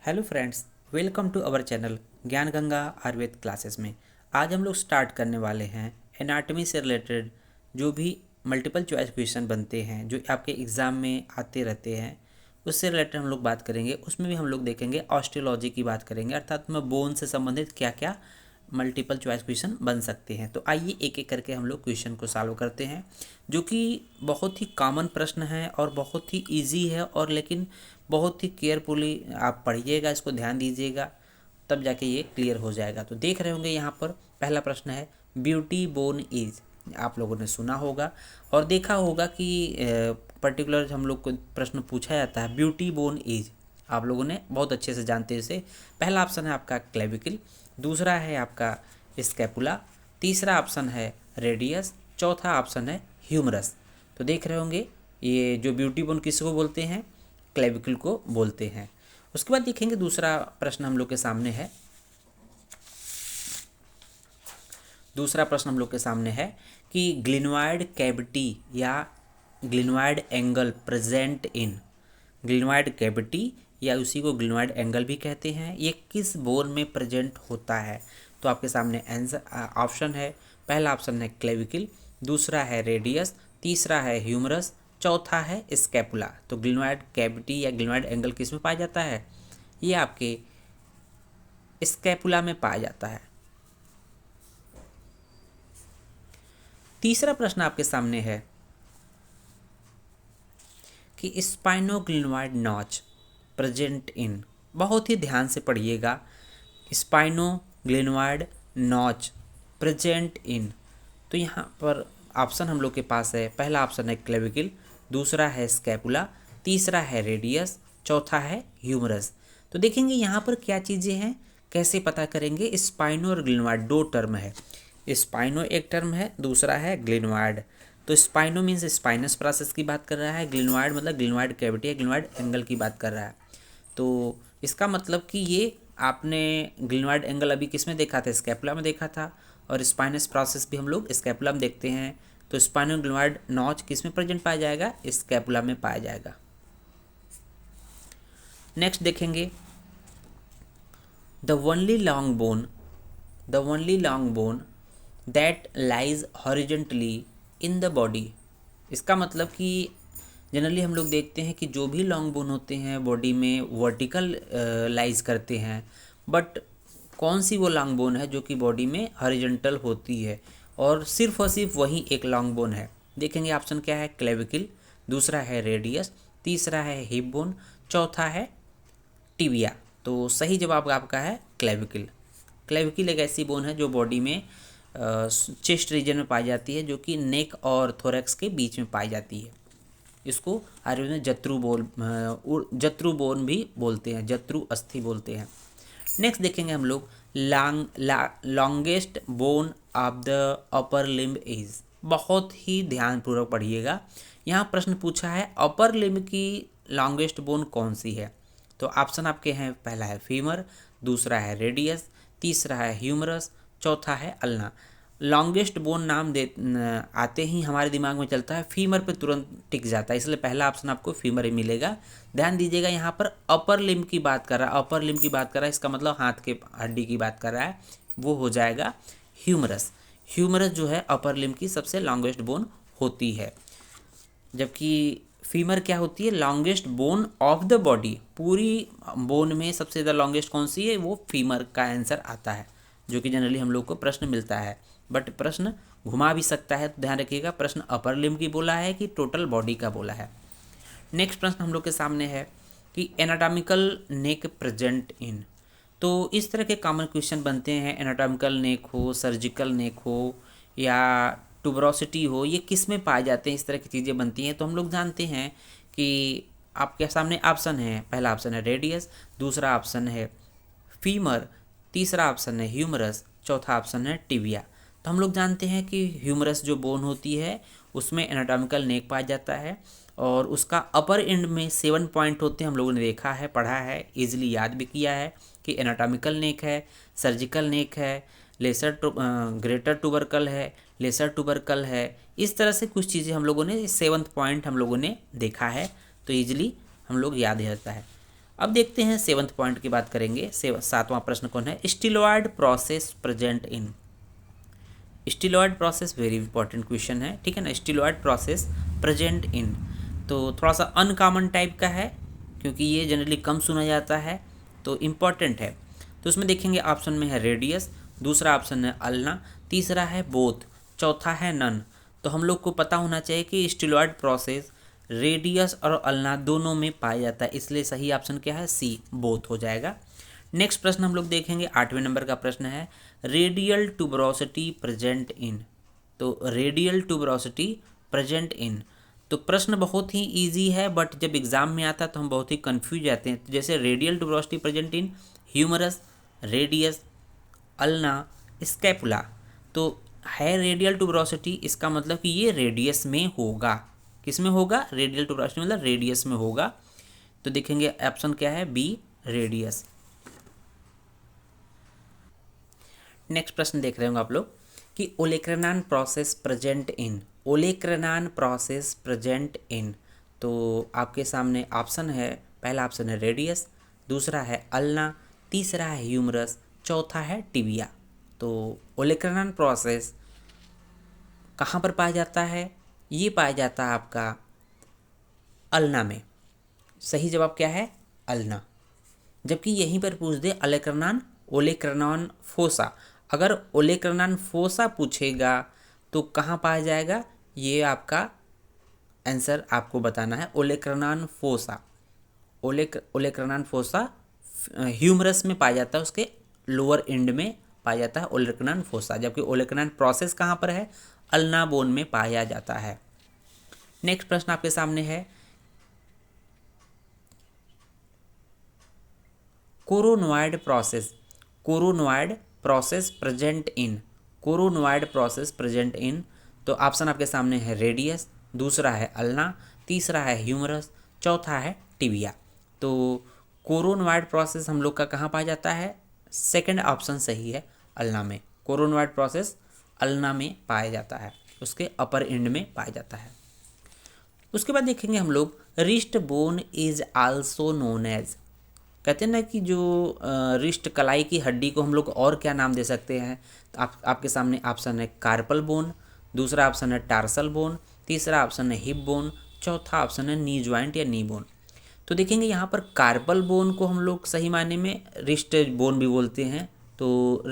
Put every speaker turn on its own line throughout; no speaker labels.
Hello friends, welcome to our channel Gyan Ganga Ayurveda classes में। आज हम लोग स्टार्ट करने वाले हैं एनाटॉमी से रिलेटेड जो भी मल्टीपल चॉइस क्वेश्चन बनते हैं जो आपके एग्ज़ाम में आते रहते हैं, उससे रिलेटेड हम लोग बात करेंगे। उसमें भी हम लोग देखेंगे ऑस्टियोलॉजी की बात करेंगे, अर्थात में बोन से संबंधित क्या क्या मल्टीपल चॉइस क्वेश्चन बन सकते हैं। तो आइए एक एक करके हम लोग क्वेश्चन को सॉल्व करते हैं, जो कि बहुत ही कॉमन प्रश्न है और बहुत ही इजी है, और लेकिन बहुत ही केयरफुली आप पढ़िएगा, इसको ध्यान दीजिएगा, तब जाके ये क्लियर हो जाएगा। तो देख रहे होंगे यहाँ पर पहला प्रश्न है ब्यूटी बोन इज। आप लोगों ने सुना होगा और देखा होगा कि पर्टिकुलर हम लोग को प्रश्न पूछा जाता है ब्यूटी बोन इज, आप लोगों ने बहुत अच्छे से जानते हैं इसे। पहला ऑप्शन है आपका क्लेविकल, दूसरा है आपका स्कैपुला, तीसरा ऑप्शन है रेडियस, चौथा ऑप्शन है ह्यूमरस। तो देख रहे होंगे ये जो ब्यूटी बोन किसको बोलते हैं, क्लेविकल को बोलते हैं। उसके बाद देखेंगे दूसरा प्रश्न हम लोग के सामने है। दूसरा प्रश्न हम लोग के सामने है कि ग्लिनॉइड कैविटी या glenoid angle present in, glenoid cavity या उसी को ग्लिनॉइड एंगल भी कहते हैं, ये किस बोन में प्रेजेंट होता है। तो आपके सामने आंसर ऑप्शन है, पहला ऑप्शन है क्लेविकल, दूसरा है रेडियस, तीसरा है ह्यूमरस, चौथा है स्कैपुला। तो ग्लिनॉइड कैविटी या ग्लिनॉइड एंगल किस में पाया जाता है, ये आपके स्कैपुला में पाया जाता है। तीसरा प्रश्न आपके सामने है कि स्पाइनोग्लिनॉइड नॉच प्रेजेंट इन, बहुत ही ध्यान से पढ़िएगा, स्पाइनोग्लिनॉइड नॉच प्रेजेंट इन। तो यहाँ पर ऑप्शन हम लोग के पास है, पहला ऑप्शन है क्लेविकल, दूसरा है स्कैपुला, तीसरा है रेडियस, चौथा है ह्यूमरस। तो देखेंगे यहाँ पर क्या चीज़ें हैं, कैसे पता करेंगे। स्पाइनो और ग्लिनॉइड दो टर्म है, स्पाइनो एक टर्म है, दूसरा है ग्लिनॉइड। तो स्पाइनो मीन्स स्पाइनस प्रोसेस की बात कर रहा है, ग्लिनॉइड मतलब ग्लिनॉइड कैविटी या ग्लिनॉइड एंगल की बात कर रहा है। तो इसका मतलब कि ये आपने ग्लिनॉइड एंगल अभी किस में देखा था, स्कैपुला में देखा था, और स्पाइनस प्रोसेस भी हम लोग स्कैपुला में देखते हैं। तो स्पाइनोग्लिनॉइड नॉच किस में प्रेजेंट पाया जाएगा, स्कैपुला में पाया जाएगा। नेक्स्ट देखेंगे the only long bone that lies horizontally in the body. इसका मतलब कि जनरली हम लोग देखते हैं कि जो भी लॉन्ग बोन होते हैं बॉडी में वर्टिकल लाइज करते हैं, बट कौन सी वो लॉन्ग बोन है जो कि बॉडी में हॉरिजेंटल होती है, और सिर्फ वही एक लॉन्ग बोन है। देखेंगे ऑप्शन क्या है, क्लेविकल, दूसरा है रेडियस, तीसरा है हिप बोन, चौथा है टिबिया। तो सही जवाब आपका है क्लेविकल। क्लेविकल एक ऐसी बोन है जो बॉडी में चेस्ट रीजन में पाई जाती है, जो कि नेक और थोरैक्स के बीच में पाई जाती है। इसको आयुर्वेद में जत्रु बोन भी बोलते हैं, जत्रु अस्थि बोलते हैं। नेक्स्ट देखेंगे हम लोग longest bone of the upper limb is. बहुत ही ध्यानपूर्वक पढ़िएगा, यहाँ प्रश्न पूछा है अपर लिम्ब की लॉन्गेस्ट बोन कौन सी है। तो ऑप्शन आपके हैं, पहला है फीमर, दूसरा है रेडियस, तीसरा है ह्यूमरस, चौथा है अल्ना। लॉन्गेस्ट बोन नाम दे आते ही हमारे दिमाग में चलता है फीमर पे तुरंत टिक जाता है, इसलिए पहला ऑप्शन आपको फीमर ही मिलेगा। ध्यान दीजिएगा, यहाँ पर अपर लिम्ब की बात कर रहा है, अपर लिम्ब की बात कर रहा है, इसका मतलब हाथ के हड्डी की बात कर रहा है, वो हो जाएगा ह्यूमरस। ह्यूमरस जो है अपर लिम्ब की सबसे लॉन्गेस्ट बोन होती है, जबकि फीमर क्या होती है, longest bone of the body. पूरी बोन में सबसे ज़्यादा लॉन्गेस्ट कौन सी है, वो फीमर का आंसर आता है, जो कि जनरली हम लोग को प्रश्न मिलता है, बट प्रश्न घुमा भी सकता है। तो ध्यान रखिएगा, प्रश्न अपर लिम्ब की बोला है कि टोटल बॉडी का बोला है। नेक्स्ट प्रश्न हम लोग के सामने है कि एनाटॉमिकल नेक प्रेजेंट इन। तो इस तरह के कॉमन क्वेश्चन बनते हैं, एनाटॉमिकल नेक हो, सर्जिकल नेक हो, या ट्यूबरोसिटी हो, ये किस में पाए जाते हैं, इस तरह की चीज़ें बनती हैं। तो हम लोग जानते हैं कि आपके सामने ऑप्शन है, पहला ऑप्शन है रेडियस, दूसरा ऑप्शन है फीमर, तीसरा ऑप्शन है ह्यूमरस, चौथा ऑप्शन है टिबिया। तो हम लोग जानते हैं कि ह्यूमरस जो बोन होती है उसमें एनाटॉमिकल नेक पाया जाता है, और उसका अपर एंड में 7 पॉइंट होते हैं। हम लोगों ने देखा है, पढ़ा है, इजीली याद भी किया है कि एनाटॉमिकल नेक है, सर्जिकल नेक है, ग्रेटर ट्यूबरकल है, लेसर ट्यूबरकल है। इस तरह से कुछ चीज़ें हम लोगों ने 7th पॉइंट हम लोगों ने देखा है, तो ईजिली हम लोग याद रहता है। अब देखते हैं 7th पॉइंट की बात करेंगे। 7वां प्रश्न कौन है? Styloid process present in. Styloid process very important question है, ठीक है ना। स्टीलॉयड प्रोसेस प्रेजेंट इन, तो थोड़ा सा अनकॉमन टाइप का है क्योंकि ये जनरली कम सुना जाता है, तो इम्पॉर्टेंट है। तो उसमें देखेंगे ऑप्शन में है रेडियस, दूसरा ऑप्शन है अल्ना, तीसरा है बोथ, चौथा है नन। तो हम लोग को पता होना चाहिए कि स्टीलॉयड प्रोसेस रेडियस और अल्ना दोनों में पाया जाता है, इसलिए सही ऑप्शन क्या है? सी, बोथ हो जाएगा। नेक्स्ट प्रश्न हम लोग देखेंगे, 8वें नंबर का प्रश्न है रेडियल ट्यूबरोसिटी प्रेजेंट इन। तो रेडियल ट्यूबरोसिटी प्रेजेंट इन, तो प्रश्न बहुत ही इजी है, बट जब एग्जाम में आता है तो हम बहुत ही कंफ्यूज जाते हैं। जैसे radial tuberosity present in humerus, radius, ulna, scapula, तो है रेडियल ट्यूबरोसिटी, इसका मतलब कि ये रेडियस में होगा। किस में होगा? रेडियल ट्यूबरोसिटी मतलब रेडियस में होगा। तो देखेंगे ऑप्शन क्या है? B, radius. नेक्स्ट प्रश्न देख रहे होंगे आप लोग कि olecranon process present in. Olecranon process present in, तो आपके सामने ऑप्शन है, पहला ऑप्शन है रेडियस, दूसरा है अल्ना, तीसरा है ह्यूमरस, चौथा है टिबिया। तो ओलेक्रनान प्रोसेस कहाँ पर पाया जाता है? ये पाया जाता है आपका अल्ना में। सही जवाब क्या है? अल्ना। जबकि यहीं पर पूछ दे ओलेक्रनान, ओलेक्रनान फोसा, अगर ओलेक्रनान फोसा पूछेगा तो कहाँ पाया जाएगा? ये आपका आंसर आपको बताना है, ओलेक्रनान फोसा। ओलेक्रनान फोसा ह्यूमरस में पाया जाता है, उसके लोअर एंड में पाया जाता है ओलेक्रनान फोसा, जबकि ओलेक्रनान प्रोसेस कहाँ पर है? अल्ना बोन में पाया जाता है। नेक्स्ट प्रश्न आपके सामने है coronoid process. Coronoid process present in, coronoid process present in, तो ऑप्शन आपके सामने है रेडियस, दूसरा है अल्ना, तीसरा है ह्यूमरस, चौथा है टिबिया। तो कोरोनॉइड प्रोसेस हम लोग का कहाँ पाया जाता है? सेकंड ऑप्शन सही है, अल्ना में। कोरोनॉइड प्रोसेस अल्ना में पाया जाता है, उसके अपर एंड में पाया जाता है। उसके बाद देखेंगे हम लोग wrist bone is also known as. कहते हैं ना कि जो रिस्ट कलाई की हड्डी को हम लोग और क्या नाम दे सकते हैं? तो आपके सामने ऑप्शन है कार्पल बोन, दूसरा ऑप्शन है टार्सल बोन, तीसरा ऑप्शन है हिप बोन, चौथा ऑप्शन है नी ज्वाइंट या नी बोन। तो देखेंगे यहाँ पर कार्पल बोन को हम लोग सही मायने में रिस्ट बोन भी बोलते हैं, तो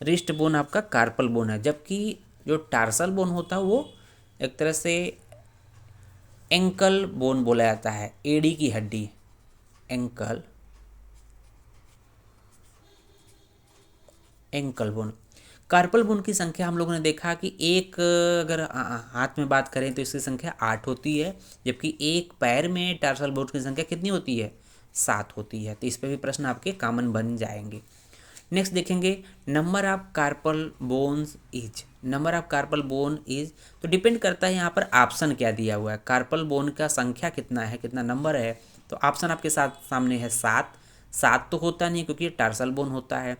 रिस्ट बोन आपका कार्पल बोन है, जबकि जो टार्सल बोन होता है वो एक तरह से एंकल बोन बोला जाता है, एड़ी की हड्डी, एंकल बोन। कार्पल बोन की संख्या हम लोगों ने देखा कि एक अगर हाथ में बात करें तो इसकी संख्या 8 होती है, जबकि एक पैर में टार्सल बोन की संख्या कितनी होती है? 7 होती है। तो इस पर भी प्रश्न आपके कॉमन बन जाएंगे। नेक्स्ट देखेंगे number of carpal bones is. Number of carpal bone is, तो डिपेंड करता है यहाँ पर ऑप्शन क्या दिया हुआ है, कार्पल बोन का संख्या कितना है, कितना नंबर है। तो ऑप्शन आपके साथ सामने है 7, 7 तो होता नहीं क्योंकि ये टार्सल बोन होता है,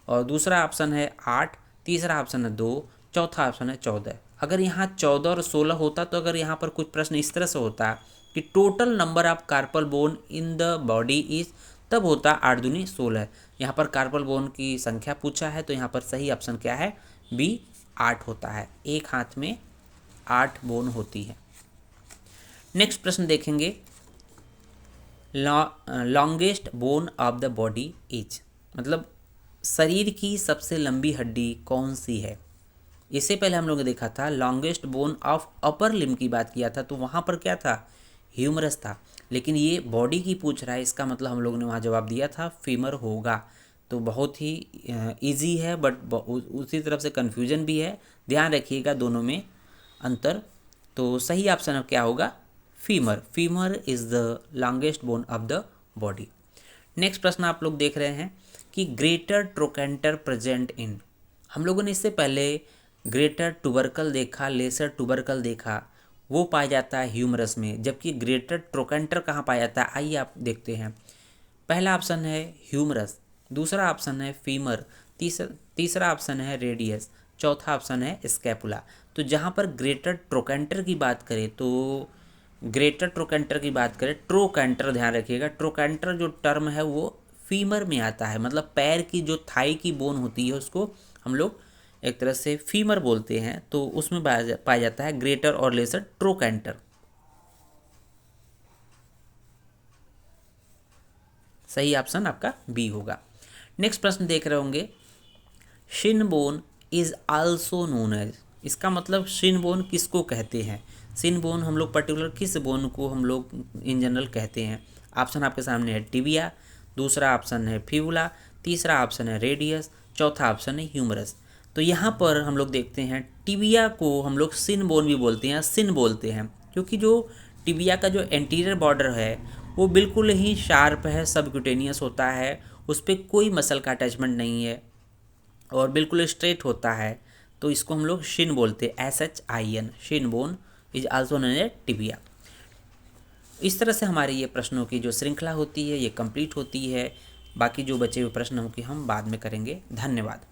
और दूसरा ऑप्शन है 8, तीसरा ऑप्शन है 2, चौथा ऑप्शन है 14। अगर यहाँ 14 और 16 होता तो अगर यहाँ पर कुछ प्रश्न इस तरह से होता कि total number of carpal bone in the body is, तब होता 8 दूनी 16। यहाँ पर कार्पल बोन की संख्या पूछा है, तो यहाँ पर सही ऑप्शन क्या है? बी, 8 होता है। एक हाथ में 8 बोन होती है। नेक्स्ट प्रश्न देखेंगे longest bone of the body is, मतलब शरीर की सबसे लंबी हड्डी कौन सी है? इससे पहले हम लोगों ने देखा था longest bone of upper limb की बात किया था, तो वहाँ पर क्या था? ह्यूमरस था। लेकिन ये बॉडी की पूछ रहा है, इसका मतलब हम लोगों ने वहाँ जवाब दिया था फीमर होगा। तो बहुत ही इजी है, बट उसी तरफ से कन्फ्यूजन भी है, ध्यान रखिएगा दोनों में अंतर। तो सही ऑप्शन अब क्या होगा? Femur. Femur is the longest bone of the body. Next प्रश्न आप लोग देख रहे हैं कि ग्रेटर ट्रोकेंटर प्रेजेंट इन। हम लोगों ने इससे पहले ग्रेटर ट्यूबरकल देखा, लेसर ट्यूबरकल देखा, वो पाया जाता है ह्यूमरस में, जबकि ग्रेटर ट्रोकेंटर कहाँ पाया जाता है? आइए आप देखते हैं। पहला ऑप्शन है ह्यूमरस, दूसरा ऑप्शन है फीमर, तीसरा ऑप्शन है रेडियस, चौथा ऑप्शन है स्कैपुला। तो जहाँ पर ग्रेटर ट्रोकेंटर की बात करें तो ग्रेटर ट्रोकेंटर की बात करें, ट्रोकेंटर ध्यान रखिएगा, ट्रोकेंटर जो टर्म है वो फीमर में आता है, मतलब पैर की जो थाई की बोन होती है उसको हम लोग एक तरह से फीमर बोलते हैं, तो उसमें पाया जाता है ग्रेटर और लेसर ट्रोकेंटर। सही ऑप्शन आपका बी होगा। नेक्स्ट प्रश्न देख रहे होंगे, shin bone is also known as, इसका मतलब शिन बोन किसको कहते हैं? शिन बोन हम लोग पर्टिकुलर किस बोन को हम लोग इन जनरल कहते हैं? ऑप्शन आपके सामने है टिबिया, दूसरा ऑप्शन है फिबुला, तीसरा ऑप्शन है रेडियस, चौथा ऑप्शन है ह्यूमरस। तो यहाँ पर हम लोग देखते हैं टिबिया को हम लोग शिन बोन भी बोलते हैं, सिन बोलते हैं, क्योंकि जो टिबिया का जो एंटीरियर बॉर्डर है वो बिल्कुल ही शार्प है, सबक्यूटेनियस होता है, उस पर कोई मसल का अटैचमेंट नहीं है और बिल्कुल स्ट्रेट होता है, तो इसको हम लोग शिन बोलते हैं, SHIN, shin bone is also known as tibia. इस तरह से हमारी ये प्रश्नों की जो श्रृंखला होती है ये कंप्लीट होती है। बाकी जो बचे हुए प्रश्न होंगे हम बाद में करेंगे। धन्यवाद।